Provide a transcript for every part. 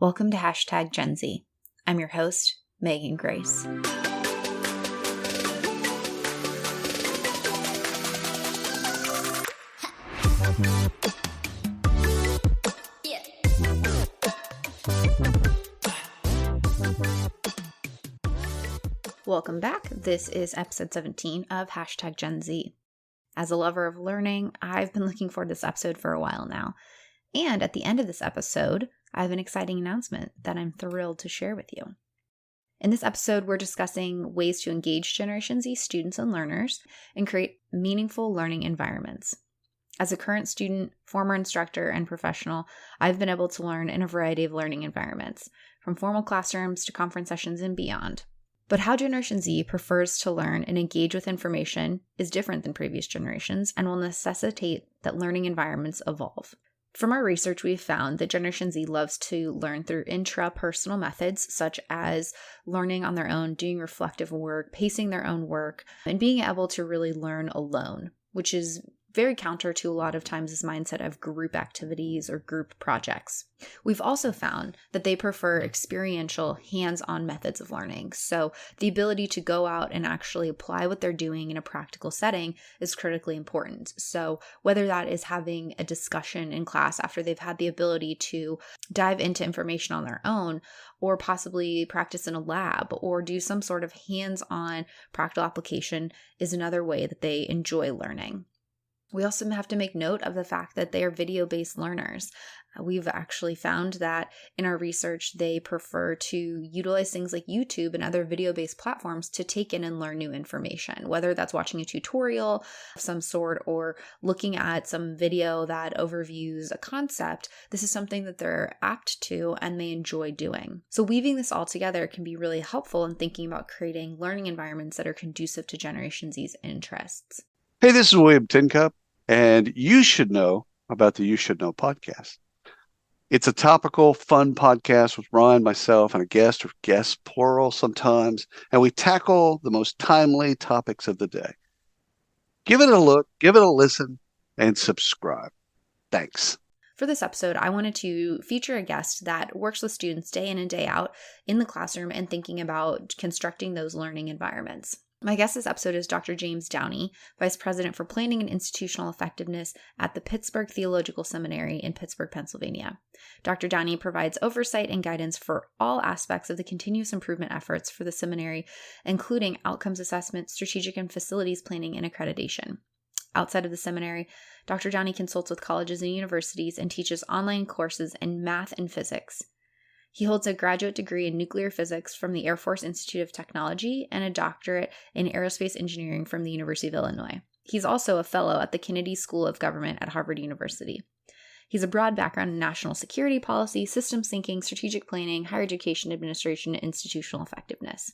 Welcome to Hashtag Gen Z. I'm your host, Megan Grace. Welcome back. This is episode 17 of Hashtag Gen Z. As a lover of learning, I've been looking forward to this episode for a while now. And at the end of this episode, I have an exciting announcement that I'm thrilled to share with you. In this episode, we're discussing ways to engage Generation Z students and learners and create meaningful learning environments. As a current student, former instructor, and professional, I've been able to learn in a variety of learning environments, from formal classrooms to conference sessions and beyond. But how Generation Z prefers to learn and engage with information is different than previous generations and will necessitate that learning environments evolve. From our research, we've found that Generation Z loves to learn through intrapersonal methods, such as learning on their own, doing reflective work, pacing their own work, and being able to really learn alone, which is very counter to a lot of times this mindset of group activities or group projects. We've also found that they prefer experiential, hands-on methods of learning. So the ability to go out and actually apply what they're doing in a practical setting is critically important. So whether that is having a discussion in class after they've had the ability to dive into information on their own, or possibly practice in a lab, or do some sort of hands-on practical application is another way that they enjoy learning. We also have to make note of the fact that they are video-based learners. We've actually found that in our research, they prefer to utilize things like YouTube and other video-based platforms to take in and learn new information, whether that's watching a tutorial of some sort or looking at some video that overviews a concept. This is something that they're apt to and they enjoy doing. So weaving this all together can be really helpful in thinking about creating learning environments that are conducive to Generation Z's interests. Hey, this is William Tincup, and you should know about the You Should Know podcast. It's a topical, fun podcast with Ron, myself, and a guest, or guests, plural sometimes, and we tackle the most timely topics of the day. Give it a look, give it a listen, and subscribe. Thanks. For this episode, I wanted to feature a guest that works with students day in and day out in the classroom and thinking about constructing those learning environments. My guest this episode is Dr. James Downey, Vice President for Planning and Institutional Effectiveness at the Pittsburgh Theological Seminary in Pittsburgh, Pennsylvania. Dr. Downey provides oversight and guidance for all aspects of the continuous improvement efforts for the seminary, including outcomes assessment, strategic and facilities planning, and accreditation. Outside of the seminary, Dr. Downey consults with colleges and universities and teaches online courses in math and physics. He holds a graduate degree in nuclear physics from the Air Force Institute of Technology and a doctorate in aerospace engineering from the University of Illinois. He's also a fellow at the Kennedy School of Government at Harvard University. He's a broad background in national security policy, systems thinking, strategic planning, higher education administration, and institutional effectiveness.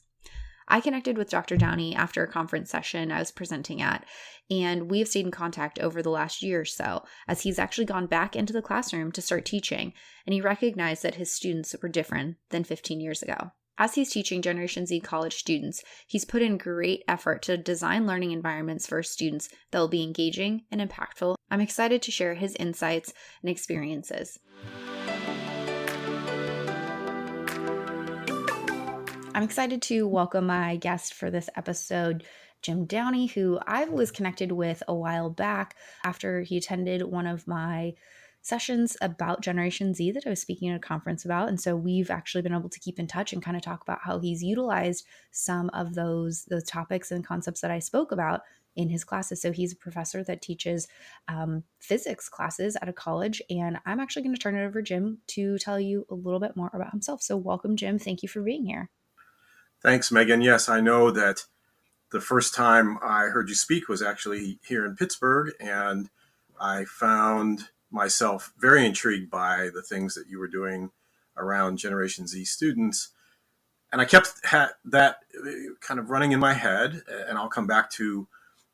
I connected with Dr. Downey after a conference session I was presenting at, and we have stayed in contact over the last year or so, as he's actually gone back into the classroom to start teaching, and he recognized that his students were different than 15 years ago. As he's teaching Generation Z college students, he's put in great effort to design learning environments for students that will be engaging and impactful. I'm excited to share his insights and experiences. I'm excited to welcome my guest for this episode, Jim Downey, who I was connected with a while back after he attended one of my sessions about Generation Z that I was speaking at a conference about. And so we've actually been able to keep in touch and kind of talk about how he's utilized some of those topics and concepts that I spoke about in his classes. So he's a professor that teaches physics classes at a college. And I'm actually going to turn it over to Jim to tell you a little bit more about himself. So welcome, Jim. Thank you for being here. Thanks, Megan. Yes, I know that the first time I heard you speak was actually here in Pittsburgh, and I found myself very intrigued by the things that you were doing around Generation Z students. And I kept that kind of running in my head, and I'll come back to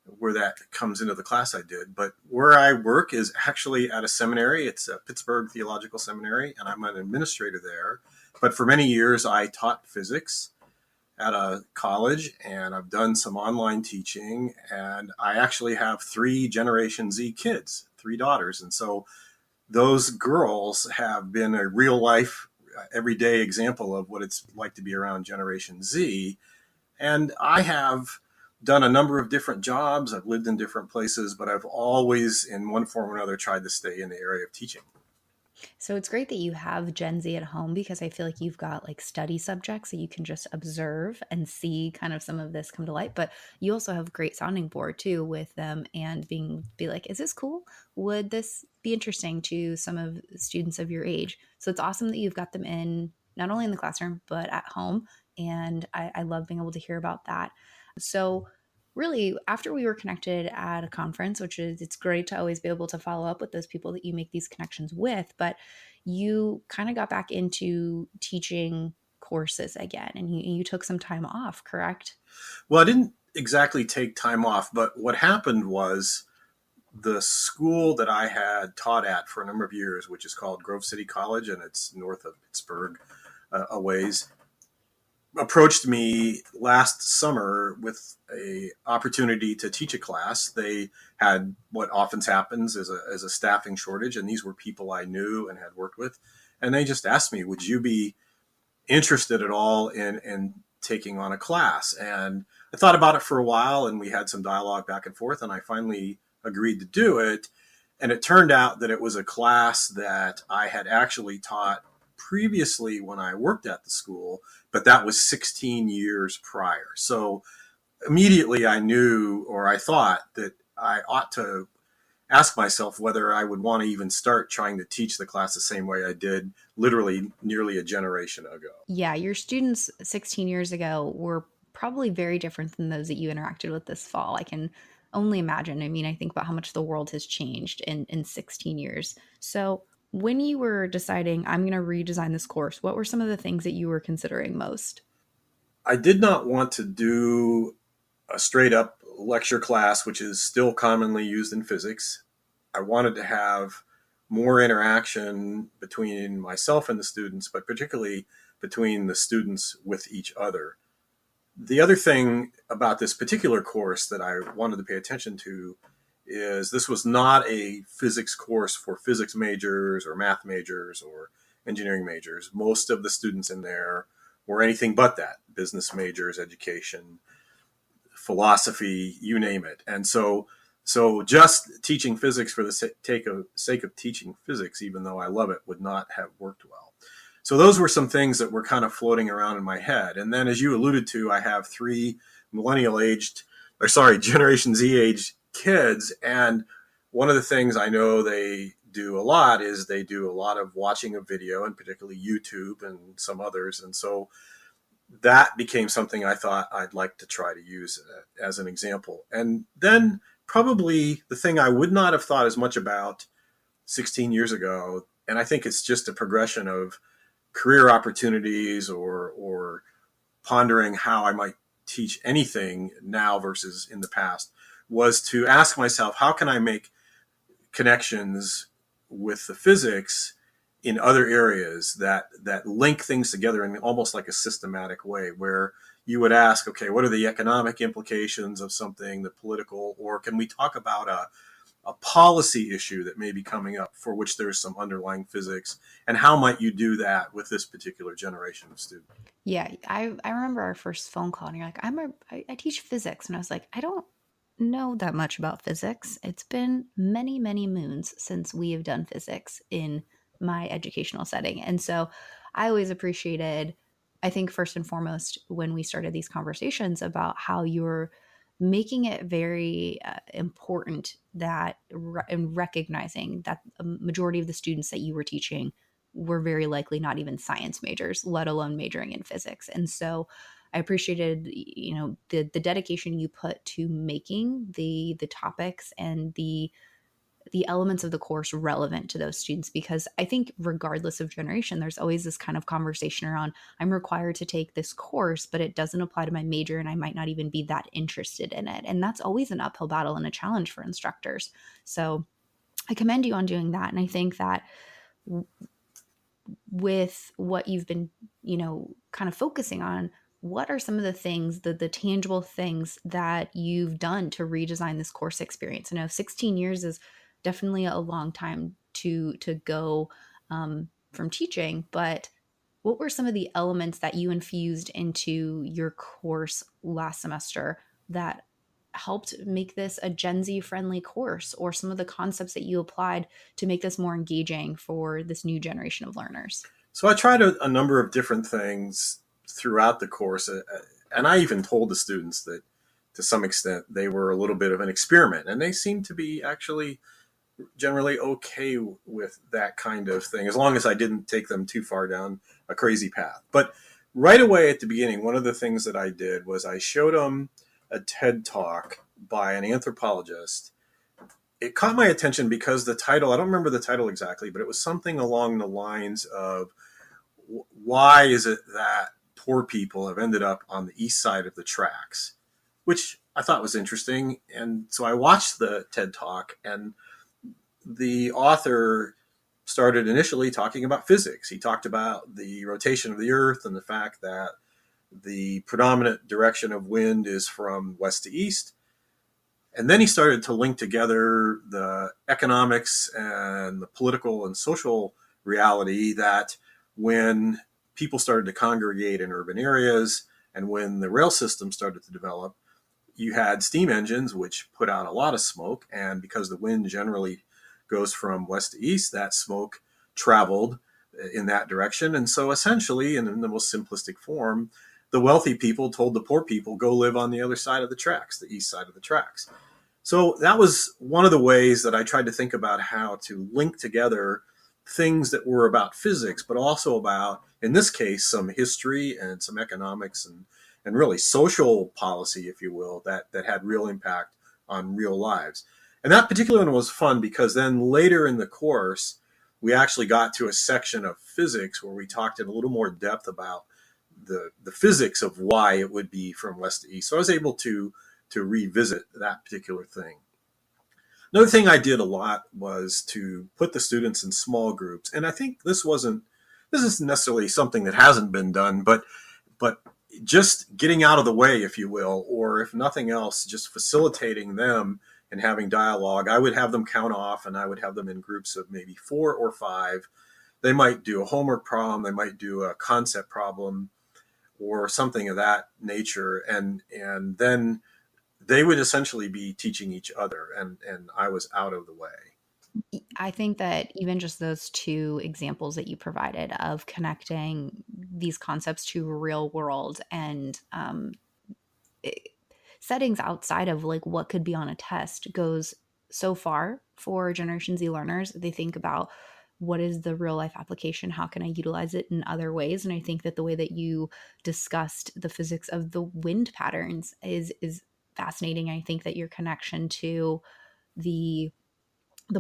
where that comes into the class I did. But where I work is actually at a seminary. It's a Pittsburgh Theological Seminary, and I'm an administrator there. But for many years, I taught physics at a college, and I've done some online teaching, and I actually have 3 Generation Z kids, 3 daughters. And so those girls have been a real life everyday example of what it's like to be around Generation Z. And I have done a number of different jobs. I've lived in different places, but I've always, in one form or another, tried to stay in the area of teaching. So it's great that you have Gen Z at home because I feel like you've got like study subjects that you can just observe and see kind of some of this come to light. But you also have great sounding board too with them and be like, is this cool? Would this be interesting to some of the students of your age? So it's awesome that you've got them in not only in the classroom, but at home. And I love being able to hear about that. So really after we were connected at a conference, which is it's great to always be able to follow up with those people that you make these connections with, but you kind of got back into teaching courses again and you took some time off, correct? Well, I didn't exactly take time off, but what happened was the school that I had taught at for a number of years, which is called Grove City College, and it's north of Pittsburgh a ways, approached me last summer with a opportunity to teach a class. They had what often happens is a staffing shortage, and these were people I knew and had worked with, and they just asked me, "Would you be interested at all in taking on a class?" And I thought about it for a while, and we had some dialogue back and forth, and I finally agreed to do it. And it turned out that it was a class that I had actually taught previously when I worked at the school, but that was 16 years prior. So immediately I knew, or I thought, that I ought to ask myself whether I would want to even start trying to teach the class the same way I did literally nearly a generation ago. Yeah, your students 16 years ago were probably very different than those that you interacted with this fall. I can only imagine. I mean, I think about how much the world has changed in 16 years. So, when you were deciding, I'm going to redesign this course, what were some of the things that you were considering most? I did not want to do a straight up lecture class, which is still commonly used in physics. I wanted to have more interaction between myself and the students, but particularly between the students with each other. The other thing about this particular course that I wanted to pay attention to is this was not a physics course for physics majors or math majors or engineering majors. Most of the students in there were anything but that: business majors, education, philosophy, you name it. And so just teaching physics for the sake of teaching physics, even though I love it, would not have worked well. So those were some things that were kind of floating around in my head. And then, as you alluded to, I have three Generation Z aged kids. And one of the things I know they do a lot is they do a lot of watching of video, and particularly YouTube and some others. And so that became something I thought I'd like to try to use as an example. And then probably the thing I would not have thought as much about 16 years ago, and I think it's just a progression of career opportunities or pondering how I might teach anything now versus in the past, was to ask myself, how can I make connections with the physics in other areas that link things together in almost like a systematic way, where you would ask, okay, what are the economic implications of something, the political, or can we talk about a policy issue that may be coming up for which there's some underlying physics, and how might you do that with this particular generation of students? Yeah, I remember our first phone call and you're like, I teach physics. And I was like, I don't know that much about physics. It's been many, many moons since we have done physics in my educational setting. And so I always appreciated, I think first and foremost, when we started these conversations about how you're making it very important that and recognizing that a majority of the students that you were teaching were very likely not even science majors, let alone majoring in physics. And so I appreciated, the dedication you put to making the topics and the elements of the course relevant to those students, because I think regardless of generation, there's always this kind of conversation around, I'm required to take this course, but it doesn't apply to my major and I might not even be that interested in it. And that's always an uphill battle and a challenge for instructors. So I commend you on doing that. And I think that with what you've been, kind of focusing on, what are some of the things, the tangible things that you've done to redesign this course experience? I know 16 years is definitely a long time to go from teaching, but what were some of the elements that you infused into your course last semester that helped make this a Gen Z friendly course, or some of the concepts that you applied to make this more engaging for this new generation of learners? So I tried a number of different things throughout the course. And I even told the students that to some extent they were a little bit of an experiment, and they seemed to be actually generally okay with that kind of thing, as long as I didn't take them too far down a crazy path. But right away at the beginning, one of the things that I did was I showed them a TED talk by an anthropologist. It caught my attention because the title, I don't remember the title exactly, but it was something along the lines of, why is it that poor people have ended up on the east side of the tracks? Which I thought was interesting. And so I watched the TED talk, and the author started initially talking about physics. He talked about the rotation of the earth and the fact that the predominant direction of wind is from west to east. And then he started to link together the economics and the political and social reality that when people started to congregate in urban areas and when the rail system started to develop, you had steam engines, which put out a lot of smoke. And because the wind generally goes from west to east, that smoke traveled in that direction. And so essentially, and in the most simplistic form, the wealthy people told the poor people, go live on the other side of the tracks, the east side of the tracks. So that was one of the ways that I tried to think about how to link together things that were about physics, but also about, in this case, some history and some economics and really social policy, if you will, that had real impact on real lives. And that particular one was fun because then later in the course, we actually got to a section of physics where we talked in a little more depth about the physics of why it would be from west to east. So I was able to revisit that particular thing. Another thing I did a lot was to put the students in small groups. And I think this isn't necessarily something that hasn't been done, but just getting out of the way, if you will, or if nothing else, just facilitating them and having dialogue. I would have them count off, and I would have them in groups of maybe 4 or 5. They might do a homework problem, they might do a concept problem, or something of that nature, and then they would essentially be teaching each other, and I was out of the way. I think that even just those two examples that you provided of connecting these concepts to real world and settings outside of like what could be on a test goes so far for Generation Z learners. They think about, what is the real life application? How can I utilize it in other ways? And I think that the way that you discussed the physics of the wind patterns is fascinating. I think that your connection to the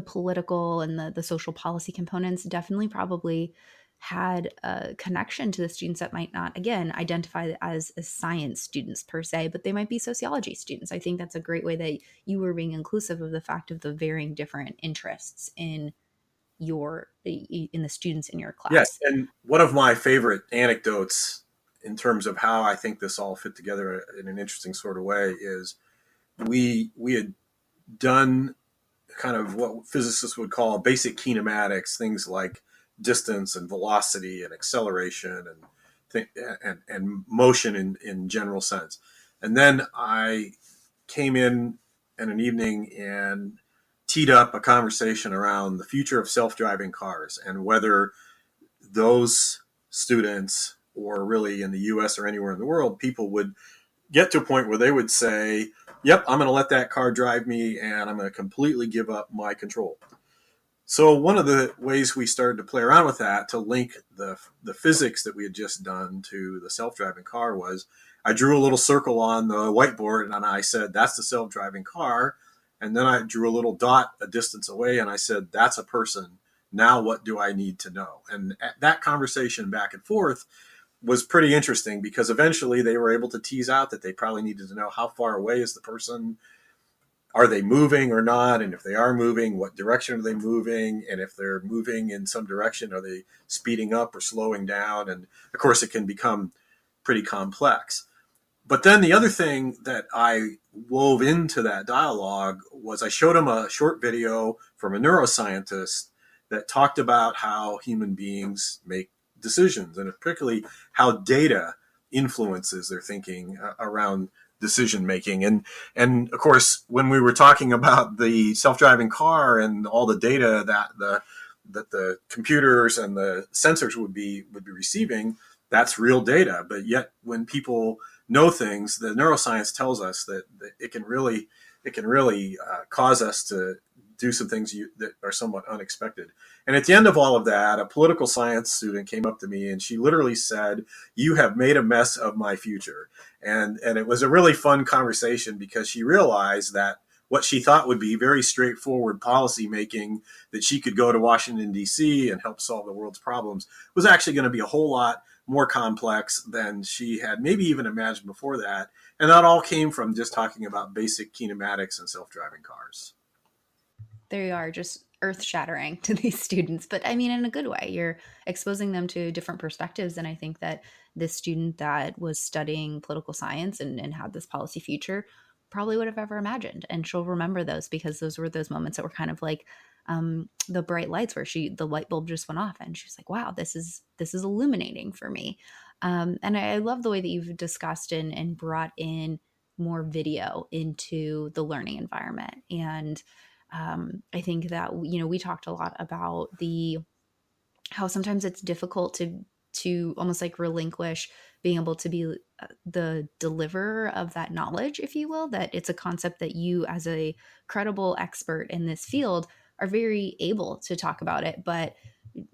political and the social policy components definitely probably had a connection to the students that might not, again, identify as science students per se, but they might be sociology students. I think that's a great way that you were being inclusive of the fact of the varying different interests in the students in your class. Yes, and one of my favorite anecdotes in terms of how I think this all fit together in an interesting sort of way is we had done kind of what physicists would call basic kinematics, things like distance and velocity and acceleration and motion in general sense. And then I came in an evening and teed up a conversation around the future of self-driving cars and whether those students, or really in the US or anywhere in the world, people would get to a point where they would say, yep, I'm going to let that car drive me and I'm going to completely give up my control. So one of the ways we started to play around with that to link the physics that we had just done to the self-driving car was I drew a little circle on the whiteboard and I said, that's the self-driving car. And then I drew a little dot a distance away and I said, that's a person. Now what do I need to know? And that conversation back and forth was pretty interesting because eventually they were able to tease out that they probably needed to know how far away is the person, are they moving or not, and if they are moving, what direction are they moving, and if they're moving in some direction, are they speeding up or slowing down? And of course it can become pretty complex. But then the other thing that I wove into that dialogue was I showed them a short video from a neuroscientist that talked about how human beings make decisions, and particularly how data influences their thinking around decision making. And of course, when we were talking about the self-driving car and all the data that the computers and the sensors would be receiving, that's real data. But yet, when people know things, the neuroscience tells us that it can really cause us to do some things that are somewhat unexpected. And at the end of all of that, a political science student came up to me and she literally said, "You have made a mess of my future." And it was a really fun conversation because she realized that what she thought would be very straightforward policy making, that she could go to Washington, D.C. and help solve the world's problems, was actually going to be a whole lot more complex than she had maybe even imagined before that. And that all came from just talking about basic kinematics and self-driving cars. There you are, just earth shattering to these students. But I mean, in a good way, you're exposing them to different perspectives. And I think that this student that was studying political science and had this policy future probably would have ever imagined. And she'll remember those because those were those moments that were kind of like the bright lights where the light bulb just went off and she's like, wow, this is illuminating for me. And I love the way that you've discussed and brought in more video into the learning environment. And I think that, we talked a lot about how sometimes it's difficult to almost like relinquish being able to be the deliverer of that knowledge, if you will, that it's a concept that you as a credible expert in this field are very able to talk about it, but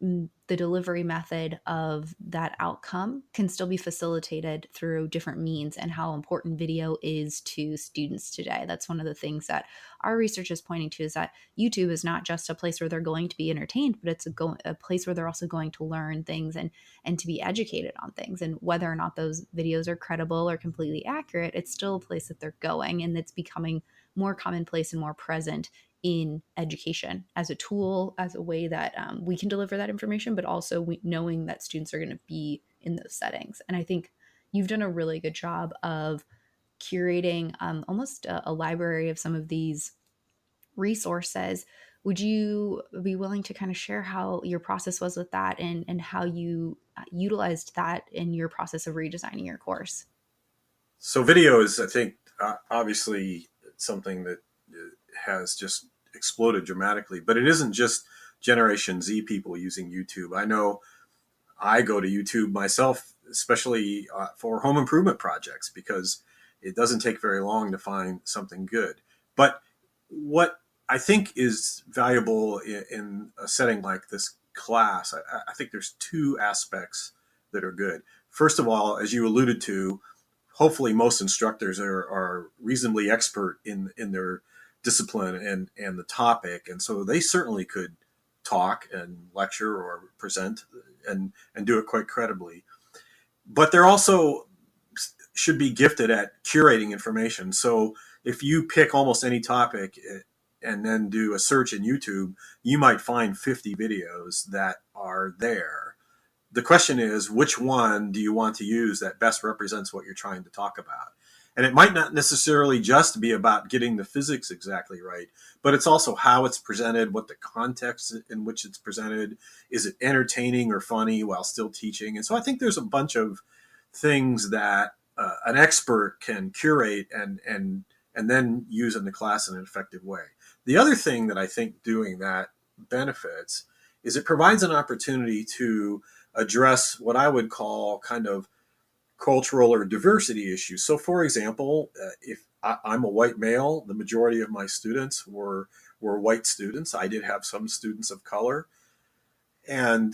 the delivery method of that outcome can still be facilitated through different means, and how important video is to students today. That's one of the things that our research is pointing to, is that YouTube is not just a place where they're going to be entertained, but it's a place where they're also going to learn things and to be educated on things. And whether or not those videos are credible or completely accurate, it's still a place that they're going, and it's becoming more commonplace and more present in education as a tool, as a way that we can deliver that information, but also knowing that students are going to be in those settings. And I think you've done a really good job of curating almost a library of some of these resources. Would you be willing to kind of share how your process was with that and how you utilized that in your process of redesigning your course? So video is, I think, obviously something that has just exploded dramatically, but it isn't just Generation Z people using YouTube. I know I go to YouTube myself, especially for home improvement projects, because it doesn't take very long to find something good. But what I think is valuable in a setting like this class, I think there's two aspects that are good. First of all, as you alluded to, hopefully most instructors are reasonably expert in their discipline and the topic. And so they certainly could talk and lecture or present and do it quite credibly. But they're also should be gifted at curating information. So if you pick almost any topic and then do a search in YouTube, you might find 50 videos that are there. The question is, which one do you want to use that best represents what you're trying to talk about? And it might not necessarily just be about getting the physics exactly right, but it's also how it's presented, what the context in which it's presented. Is it entertaining or funny while still teaching? And so I think there's a bunch of things that an expert can curate and then use in the class in an effective way. The other thing that I think doing that benefits is it provides an opportunity to address what I would call kind of cultural or diversity issues. So, for example, if I'm a white male, the majority of my students were white students. I did have some students of color and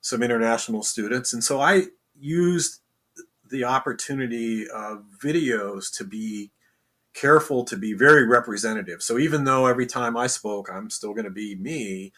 some international students. And so I used the opportunity of videos to be careful to be very representative. So even though every time I spoke, I'm still going to be me,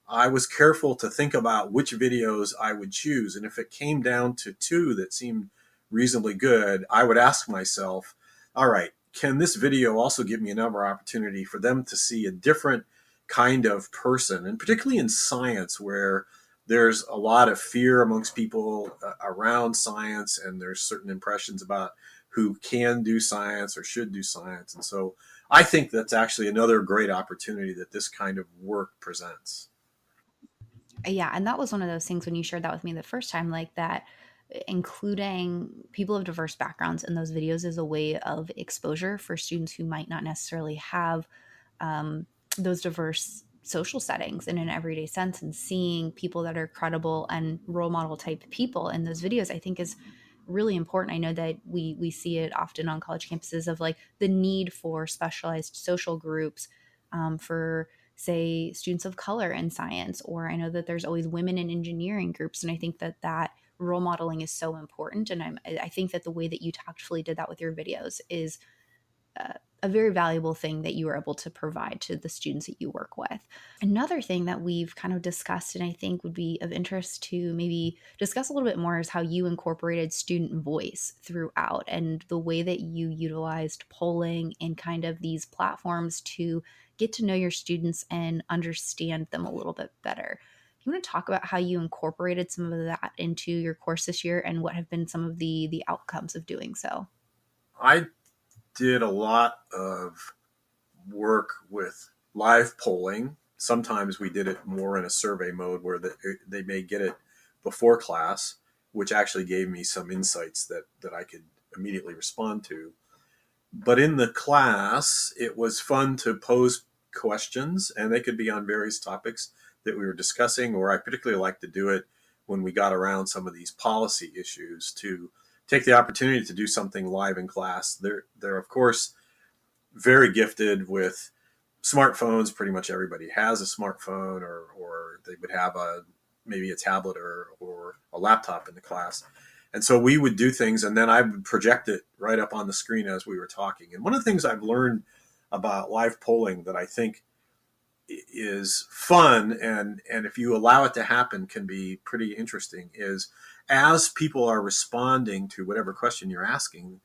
I was careful to think about which videos I would choose. And if it came down to two that seemed reasonably good, I would ask myself, all right, can this video also give me another opportunity for them to see a different kind of person? And particularly in science, where there's a lot of fear amongst people around science, and there's certain impressions about who can do science or should do science. And so I think that's actually another great opportunity that this kind of work presents. Yeah, and that was one of those things when you shared that with me the first time, like that including people of diverse backgrounds in those videos is a way of exposure for students who might not necessarily have those diverse social settings in an everyday sense. And seeing people that are credible and role model type people in those videos, I think is really important. I know that we see it often on college campuses of like the need for specialized social groups for say students of color in science, or I know that there's always women in engineering groups, and I think that that role modeling is so important. And I think that the way that you tactfully did that with your videos is a very valuable thing that you were able to provide to the students that you work with. Another thing that we've kind of discussed and I think would be of interest to maybe discuss a little bit more is how you incorporated student voice throughout and the way that you utilized polling and kind of these platforms to get to know your students and understand them a little bit better. You want to talk about how you incorporated some of that into your course this year and what have been some of the outcomes of doing so? I did a lot of work with live polling. Sometimes we did it more in a survey mode where they may get it before class, which actually gave me some insights that I could immediately respond to. But in the class, it was fun to pose questions, and they could be on various topics that we were discussing, or I particularly like to do it when we got around some of these policy issues to take the opportunity to do something live in class. They're of course very gifted with smartphones. Pretty much everybody has a smartphone, or they would have maybe a tablet or a laptop in the class. And so we would do things, and then I would project it right up on the screen as we were talking. And one of the things I've learned about live polling that I think is fun, and if you allow it to happen can be pretty interesting, is as people are responding to whatever question you're asking,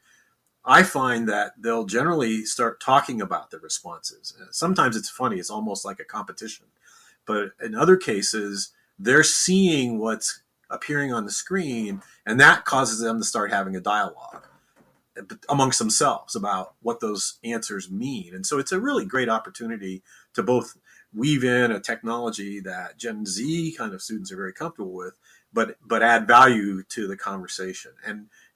I find that they'll generally start talking about the responses. Sometimes it's funny, it's almost like a competition. But in other cases, they're seeing what's appearing on the screen, and that causes them to start having a dialogue amongst themselves about what those answers mean. And so it's a really great opportunity to both weave in a technology that Gen Z kind of students are very comfortable with, but add value to the conversation.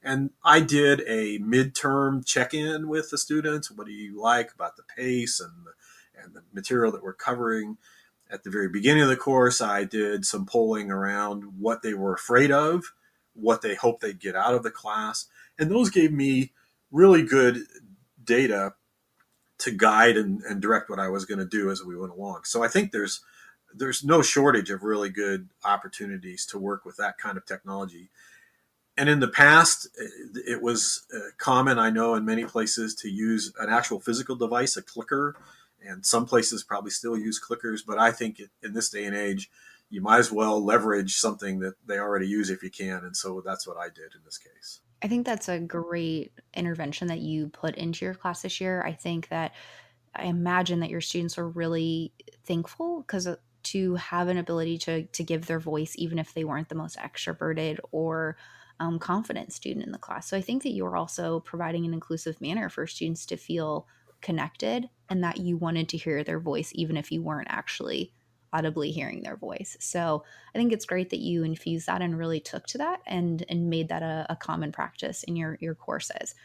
And I did a midterm check-in with the students. What do you like about the pace and the material that we're covering? At the very beginning of the course, I did some polling around what they were afraid of, what they hoped they'd get out of the class. And those gave me really good data to guide and direct what I was going to do as we went along. So I think there's no shortage of really good opportunities to work with that kind of technology. And in the past, it was common, I know, in many places to use an actual physical device, a clicker, and some places probably still use clickers. But I think in this day and age, you might as well leverage something that they already use if you can. And so that's what I did in this case. I think that's a great intervention that you put into your class this year. I think that I imagine that your students are really thankful because to have an ability to give their voice, even if they weren't the most extroverted or confident student in the class. So I think that you're also providing an inclusive manner for students to feel connected and that you wanted to hear their voice, even if you weren't actually audibly hearing their voice. So I think it's great that you infused that and really took to that and made that a common practice in your courses.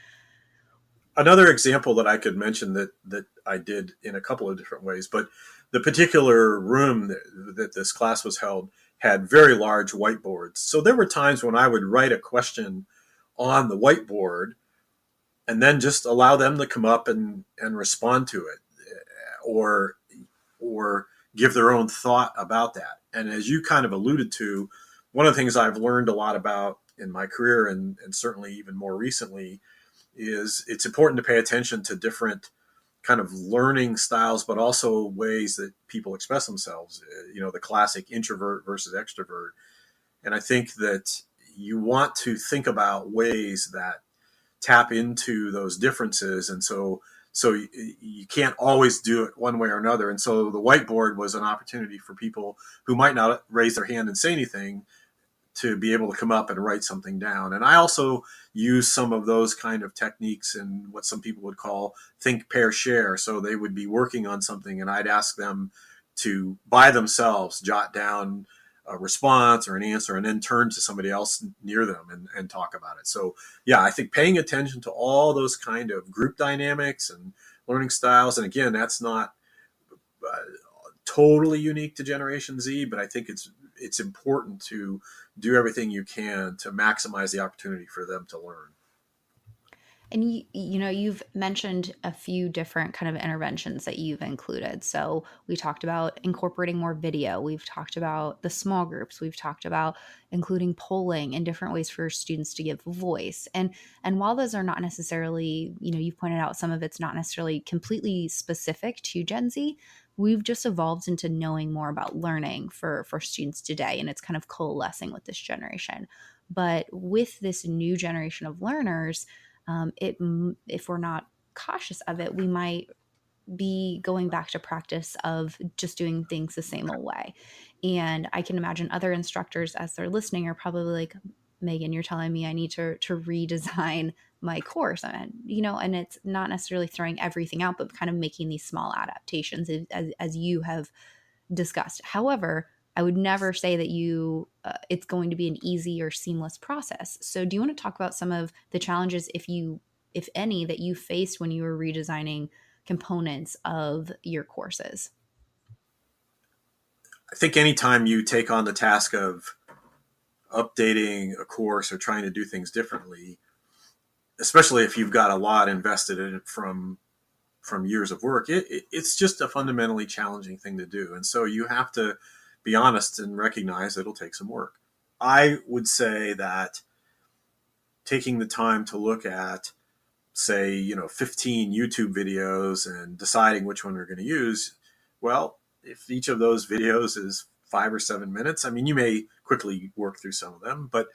Another example that I could mention that I did in a couple of different ways, but the particular room that this class was held had very large whiteboards. So there were times when I would write a question on the whiteboard and then just allow them to come up and respond to it, or give their own thought about that. And as you kind of alluded to, one of the things I've learned a lot about in my career, and certainly even more recently, is it's important to pay attention to different kind of learning styles, but also ways that people express themselves. The classic introvert versus extrovert. And I think that you want to think about ways that tap into those differences. And so you can't always do it one way or another. And so the whiteboard was an opportunity for people who might not raise their hand and say anything to be able to come up and write something down. And I also use some of those kind of techniques in what some people would call think, pair, share. So they would be working on something and I'd ask them to, by themselves, jot down a response or an answer and then turn to somebody else near them and talk about it. So yeah, I think paying attention to all those kind of group dynamics and learning styles. And again, that's not uh, totally unique to Generation Z, but I think it's important to do everything you can to maximize the opportunity for them to learn. And you've mentioned a few different kind of interventions that you've included. So we talked about incorporating more video. We've talked about the small groups. We've talked about including polling and different ways for students to give voice. And while those are not necessarily, you've pointed out some of it's not necessarily completely specific to Gen Z, we've just evolved into knowing more about learning for students today, and it's kind of coalescing with this generation. But with this new generation of learners, if we're not cautious of it, we might be going back to practice of just doing things the same old way. And I can imagine other instructors, as they're listening, are probably like, Megan, you're telling me I need to redesign my course. And and it's not necessarily throwing everything out, but kind of making these small adaptations as you have discussed. However, I would never say that it's going to be an easy or seamless process. So do you want to talk about some of the challenges, if any, that you faced when you were redesigning components of your courses? I think anytime you take on the task of updating a course or trying to do things differently, especially if you've got a lot invested in it from years of work, it's just a fundamentally challenging thing to do. And so you have to be honest and recognize it'll take some work. I would say that taking the time to look at, say, 15 YouTube videos and deciding which one we're going to use, well, if each of those videos is 5 or 7 minutes, I mean, you may quickly work through some of them, but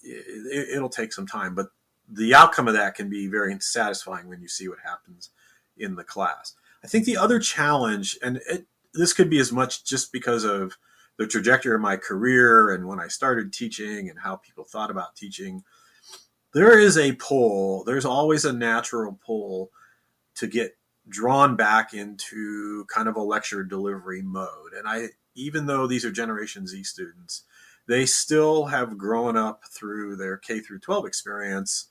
it'll take some time. But the outcome of that can be very satisfying when you see what happens in the class. I think the other challenge, and this could be as much just because of the trajectory of my career and when I started teaching and how people thought about teaching, there is a pull. There's always a natural pull to get drawn back into kind of a lecture delivery mode. And even though these are Generation Z students, they still have grown up through their K through 12 experience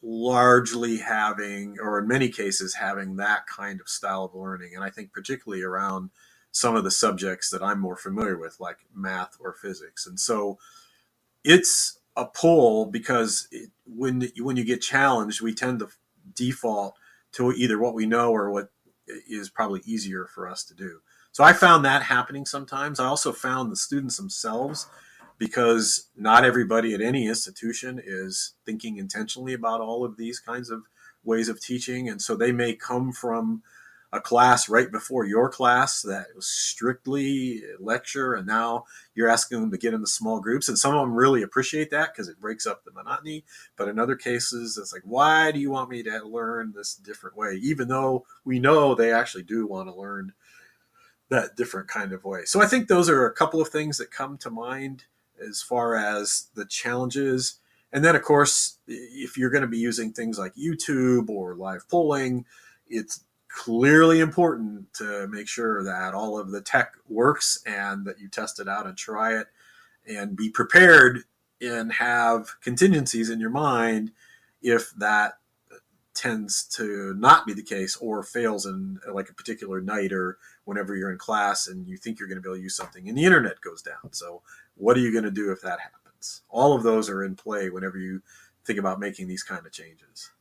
largely having, or in many cases, having that kind of style of learning. And I think particularly around some of the subjects that I'm more familiar with, like math or physics. And so it's a pull because when you get challenged, we tend to default to either what we know or what is probably easier for us to do. So I found that happening sometimes. I also found the students themselves, because not everybody at any institution is thinking intentionally about all of these kinds of ways of teaching. And so they may come from a class right before your class that was strictly lecture, and now you're asking them to get into small groups. And some of them really appreciate that because it breaks up the monotony. But in other cases, it's like, why do you want me to learn this different way? Even though we know they actually do want to learn that different kind of way. So I think those are a couple of things that come to mind as far as the challenges. And then, of course, if you're going to be using things like YouTube or live polling, it's clearly important to make sure that all of the tech works and that you test it out and try it and be prepared and have contingencies in your mind if that tends to not be the case or fails in like a particular night or whenever you're in class and you think you're going to be able to use something and the internet goes down. So what are you going to do if that happens? All of those are in play whenever you think about making these kind of changes.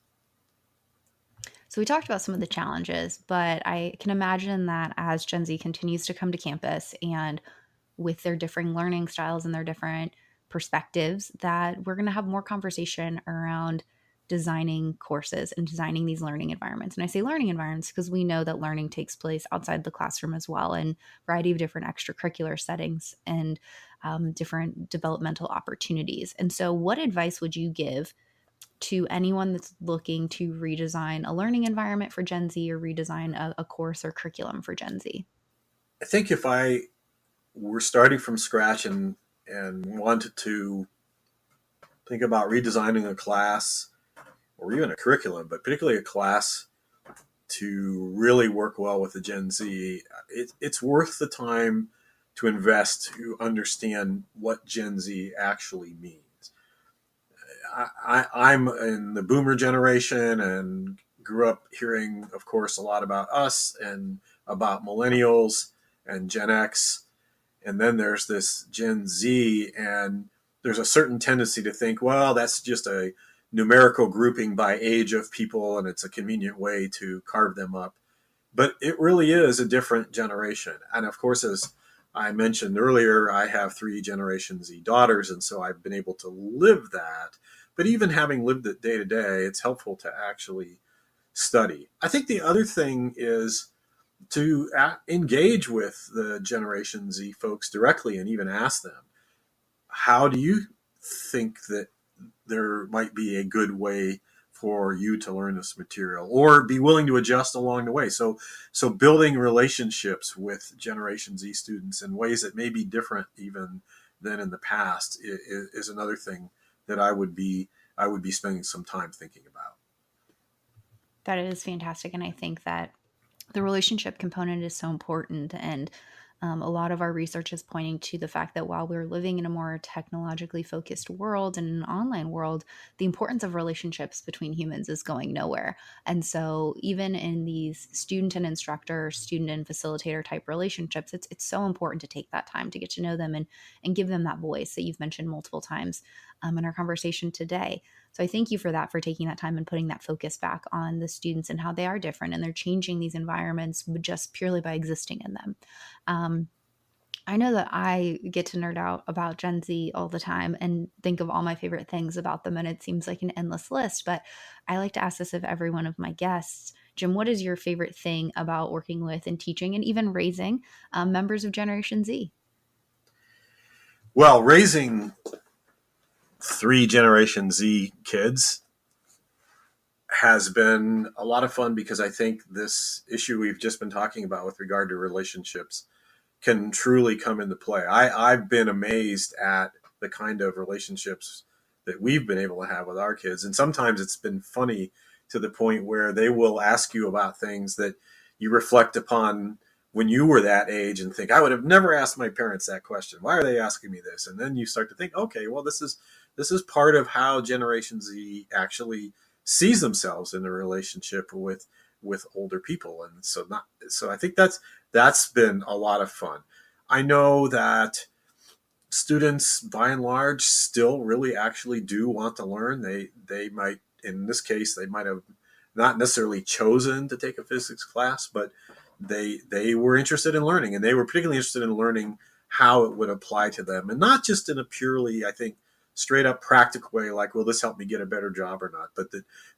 So we talked about some of the challenges, but I can imagine that as Gen Z continues to come to campus and with their differing learning styles and their different perspectives, that we're going to have more conversation around designing courses and designing these learning environments. And I say learning environments because we know that learning takes place outside the classroom as well, in a variety of different extracurricular settings and different developmental opportunities. And so what advice would you give to anyone that's looking to redesign a learning environment for Gen Z or redesign a course or curriculum for Gen Z? I think if I were starting from scratch and wanted to think about redesigning a class or even a curriculum, but particularly a class to really work well with the Gen Z, it's worth the time to invest to understand what Gen Z actually means. I'm in the boomer generation and grew up hearing, of course, a lot about us and about millennials and Gen X. And then there's this Gen Z, and there's a certain tendency to think, well, that's just a numerical grouping by age of people, and it's a convenient way to carve them up. But it really is a different generation. And of course, as I mentioned earlier, I have three Generation Z daughters, and so I've been able to live that. But even having lived it day to day, it's helpful to actually study. I think the other thing is to engage with the Generation Z folks directly and even ask them, how do you think that there might be a good way for you to learn this material, or be willing to adjust along the way? So building relationships with Generation Z students in ways that may be different even than in the past is another thing that I would be spending some time thinking about. That is fantastic. And I think that the relationship component is so important. And a lot of our research is pointing to the fact that while we're living in a more technologically focused world and an online world, the importance of relationships between humans is going nowhere. And so even in these student and instructor, student and facilitator type relationships, it's so important to take that time to get to know them and give them that voice that you've mentioned multiple times in our conversation today. So I thank you for that, for taking that time and putting that focus back on the students and how they are different and they're changing these environments just purely by existing in them. Um, I know that I get to nerd out about Gen Z all the time and think of all my favorite things about them, and it seems like an endless list. But I like to ask this of every one of my guests. Jim, what is your favorite thing about working with and teaching and even raising members of Generation Z? Well, raising three Generation Z kids has been a lot of fun, because I think this issue we've just been talking about with regard to relationships can truly come into play. I've been amazed at the kind of relationships that we've been able to have with our kids. And sometimes it's been funny to the point where they will ask you about things that you reflect upon when you were that age and think, I would have never asked my parents that question. Why are they asking me this? And then you start to think, okay, well, this is part of how Generation Z actually sees themselves in a relationship with older people. And so I think that's been a lot of fun. I know that students, by and large, still really actually do want to learn. They might, in this case, they might have not necessarily chosen to take a physics class, but they were interested in learning, and they were particularly interested in learning how it would apply to them, and not just in a purely, I think, straight up practical way, like, will this help me get a better job or not?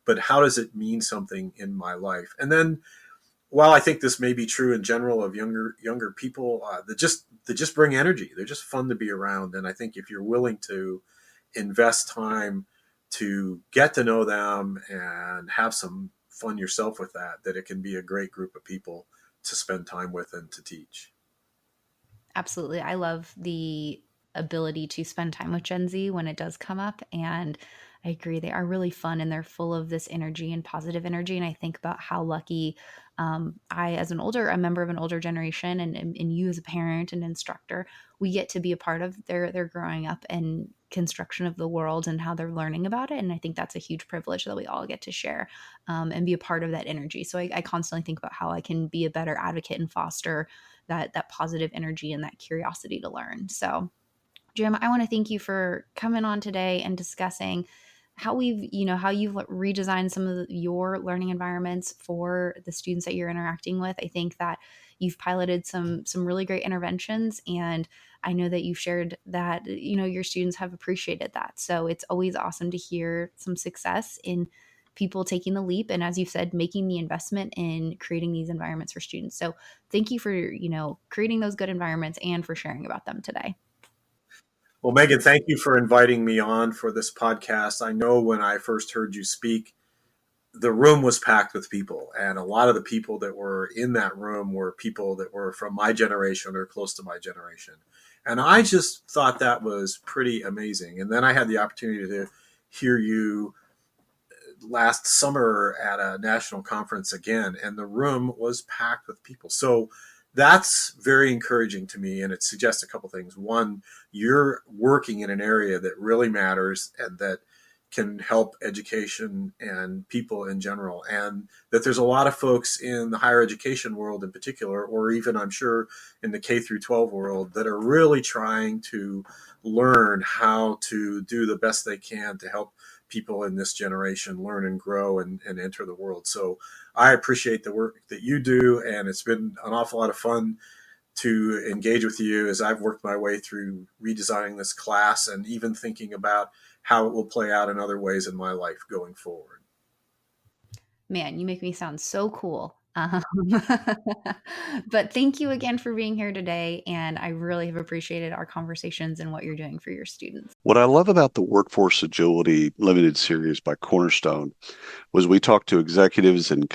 But how does it mean something in my life? And then, while I think this may be true in general of younger people, that just bring energy. They're just fun to be around. And I think if you're willing to invest time to get to know them and have some fun yourself with that it can be a great group of people to spend time with and to teach. Absolutely. I love the ability to spend time with Gen Z when it does come up. And I agree. They are really fun and they're full of this energy and positive energy. And I think about how lucky I, as a member of an older generation, and you as a parent and instructor, we get to be a part of their growing up and construction of the world and how they're learning about it. And I think that's a huge privilege that we all get to share and be a part of that energy. So I constantly think about how I can be a better advocate and foster that positive energy and that curiosity to learn. So, Jim, I want to thank you for coming on today and discussing how you've redesigned some of your learning environments for the students that you're interacting with. I think that you've piloted some really great interventions, and I know that you've shared that your students have appreciated that. So it's always awesome to hear some success in people taking the leap, and as you said, making the investment in creating these environments for students. So thank you for creating those good environments and for sharing about them today. Well, Megan, thank you for inviting me on for this podcast. I know when I first heard you speak, the room was packed with people, and a lot of the people that were in that room were people that were from my generation or close to my generation. And I just thought that was pretty amazing. And then I had the opportunity to hear you last summer at a national conference again, and the room was packed with people. So that's very encouraging to me, and it suggests a couple things. One, you're working in an area that really matters and that can help education and people in general, and that there's a lot of folks in the higher education world in particular, or even I'm sure in the K through 12 world, that are really trying to learn how to do the best they can to help people in this generation learn and grow and enter the world. So I appreciate the work that you do, and it's been an awful lot of fun to engage with you as I've worked my way through redesigning this class and even thinking about how it will play out in other ways in my life going forward. Man, you make me sound so cool. But thank you again for being here today. And I really have appreciated our conversations and what you're doing for your students. What I love about the Workforce Agility Limited Series by Cornerstone was we talked to executives and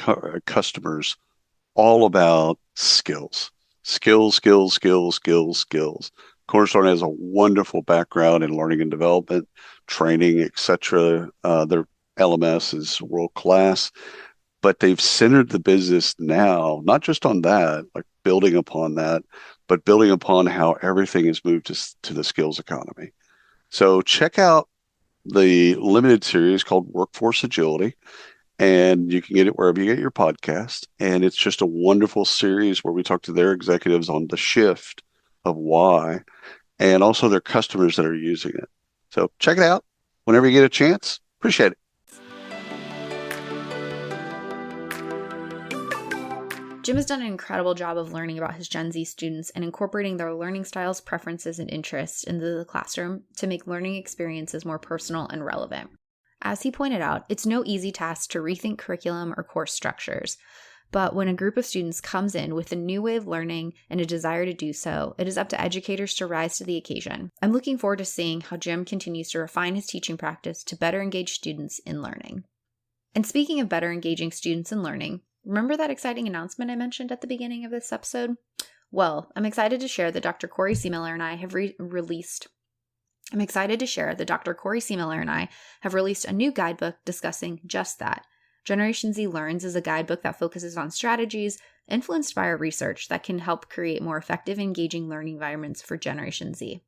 customers all about skills. Skills. Cornerstone has a wonderful background in learning and development, training, etc. Their LMS is world class, but they've centered the business now, not just on that, like building upon that, but building upon how everything has moved to the skills economy. So check out the limited series called Workforce Agility, and you can get it wherever you get your podcast. And it's just a wonderful series where we talk to their executives on the shift of why, and also their customers that are using it. So check it out whenever you get a chance. Appreciate it. Jim has done an incredible job of learning about his Gen Z students and incorporating their learning styles, preferences, and interests into the classroom to make learning experiences more personal and relevant. As he pointed out, it's no easy task to rethink curriculum or course structures, but when a group of students comes in with a new way of learning and a desire to do so, it is up to educators to rise to the occasion. I'm looking forward to seeing how Jim continues to refine his teaching practice to better engage students in learning. And speaking of better engaging students in learning, remember that exciting announcement I mentioned at the beginning of this episode? Well, I'm excited to share that Dr. Corey C. Miller and I have released a new guidebook discussing just that. Generation Z Learns is a guidebook that focuses on strategies influenced by our research that can help create more effective, engaging learning environments for Generation Z.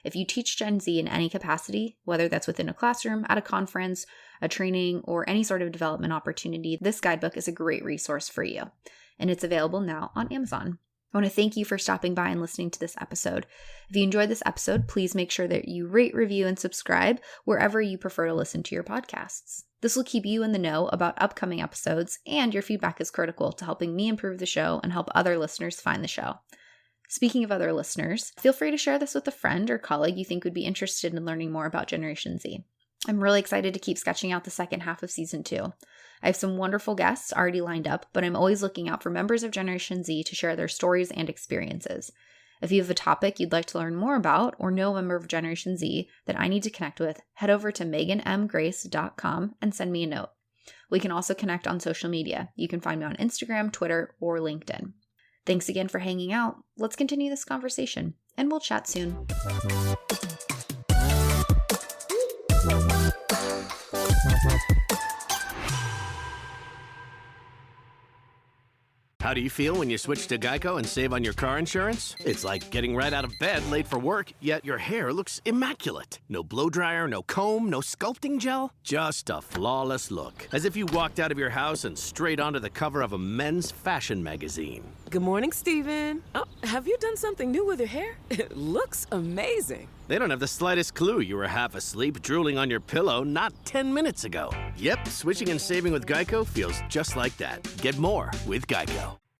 If you teach Gen Z in any capacity, whether that's within a classroom, at a conference, a training, or any sort of development opportunity, this guidebook is a great resource for you. And it's available now on Amazon. I want to thank you for stopping by and listening to this episode. If you enjoyed this episode, please make sure that you rate, review, and subscribe wherever you prefer to listen to your podcasts. This will keep you in the know about upcoming episodes, and your feedback is critical to helping me improve the show and help other listeners find the show. Speaking of other listeners, feel free to share this with a friend or colleague you think would be interested in learning more about Generation Z. I'm really excited to keep sketching out the second half of Season 2. I have some wonderful guests already lined up, but I'm always looking out for members of Generation Z to share their stories and experiences. If you have a topic you'd like to learn more about or know a member of Generation Z that I need to connect with, head over to meganmgrace.com and send me a note. We can also connect on social media. You can find me on Instagram, Twitter, or LinkedIn. Thanks again for hanging out. Let's continue this conversation, and we'll chat soon. How do you feel when you switch to Geico and save on your car insurance? It's like getting right out of bed late for work, yet your hair looks immaculate. No blow dryer, no comb, no sculpting gel. Just a flawless look. As if you walked out of your house and straight onto the cover of a men's fashion magazine. Good morning, Steven. Oh, have you done something new with your hair? It looks amazing. They don't have the slightest clue you were half asleep, drooling on your pillow not 10 minutes ago. Yep, switching and saving with Geico feels just like that. Get more with Geico.